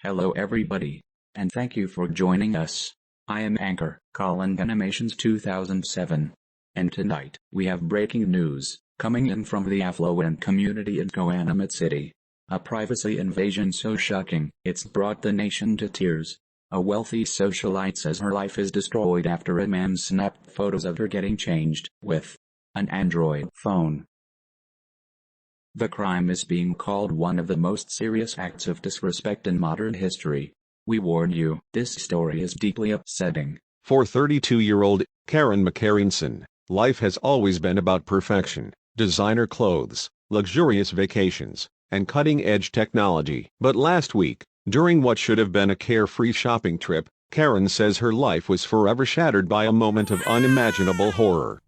Hello everybody, and thank you for joining us. I am Anchor, Colin Animations 2007. And tonight, we have breaking news, coming in from the affluent community in Coanimate City. A privacy invasion so shocking, it's brought the nation to tears. A wealthy socialite says her life is destroyed after a man snapped photos of her getting changed with an Android phone. The crime is being called one of the most serious acts of disrespect in modern history. We warn you, this story is deeply upsetting. For 32-year-old Karen McKarenson, life has always been about perfection, designer clothes, luxurious vacations, and cutting-edge technology. But last week, during what should have been a carefree shopping trip, Karen says her life was forever shattered by a moment of unimaginable horror.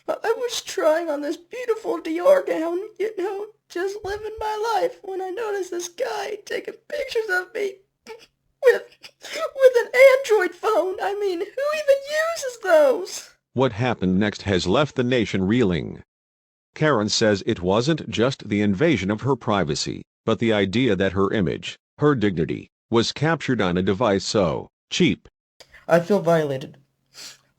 I was trying on this beautiful Dior gown, just living my life, when I noticed this guy taking pictures of me with an Android phone. I mean, who even uses those? What happened next has left the nation reeling. Karen says it wasn't just the invasion of her privacy, but the idea that her image, her dignity, was captured on a device so cheap. I feel violated.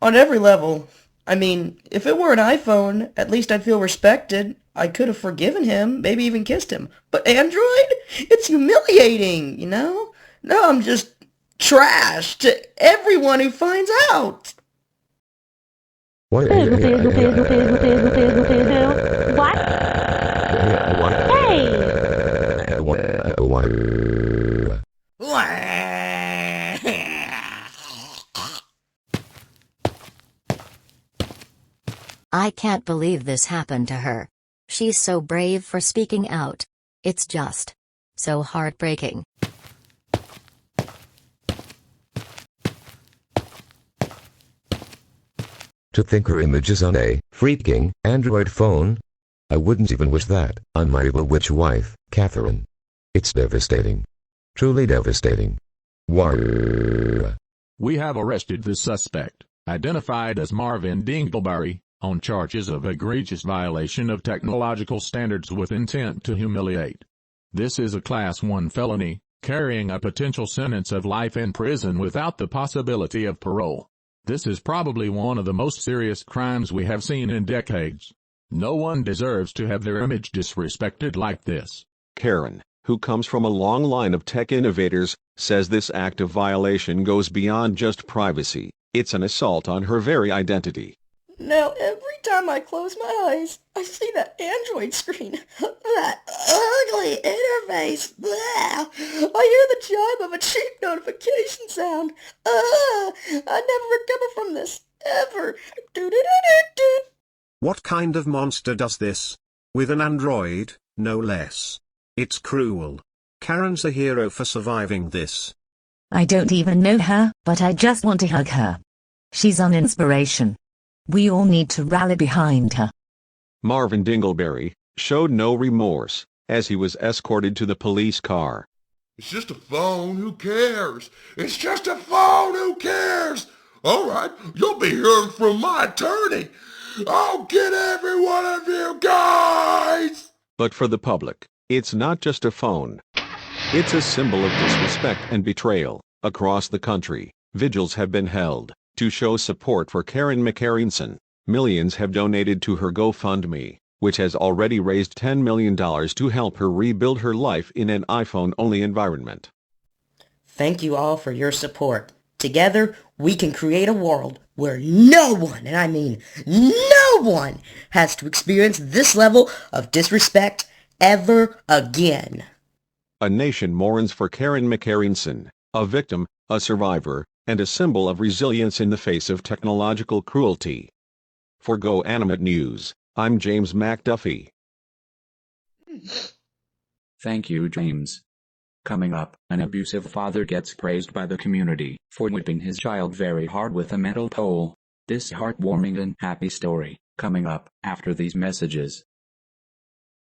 On every level. I mean, if it were an iPhone, at least I'd feel respected. I could have forgiven him, maybe even kissed him. But Android? It's humiliating, Now I'm just trash to everyone who finds out. What? What? I can't believe this happened to her. She's so brave for speaking out. It's just so heartbreaking. To think her image is on a freaking Android phone? I wouldn't even wish that on my evil witch wife, Catherine. It's devastating. Truly devastating. We have arrested the suspect, identified as Marvin Dingleberry, on charges of egregious violation of technological standards with intent to humiliate. This is a Class 1 felony, carrying a potential sentence of life in prison without the possibility of parole. This is probably one of the most serious crimes we have seen in decades. No one deserves to have their image disrespected like this. Karen, who comes from a long line of tech innovators, says this act of violation goes beyond just privacy. It's an assault on her very identity. Now, every time I close my eyes, I see that Android screen, that ugly interface. Blah. I hear the chime of a cheap notification sound. I never recover from this, ever. Do-do-do-do-do. What kind of monster does this? With an Android, no less. It's cruel. Karen's a hero for surviving this. I don't even know her, but I just want to hug her. She's an inspiration. We all need to rally behind her. Marvin Dingleberry showed no remorse as he was escorted to the police car. It's just a phone, who cares? It's just a phone, who cares? All right, you'll be hearing from my attorney. I'll get every one of you guys! But for the public, it's not just a phone. It's a symbol of disrespect and betrayal. Across the country, vigils have been held to show support for Karen McKarenson. Millions have donated to her GoFundMe, which has already raised $10 million to help her rebuild her life in an iPhone-only environment. Thank you all for your support. Together, we can create a world where no one, and I mean no one, has to experience this level of disrespect ever again. A nation mourns for Karen McKarenson, a victim, a survivor, and a symbol of resilience in the face of technological cruelty. For Go Animate News, I'm James McDuffie. Thank you, James. Coming up, an abusive father gets praised by the community for whipping his child very hard with a metal pole. This heartwarming and happy story, coming up after these messages.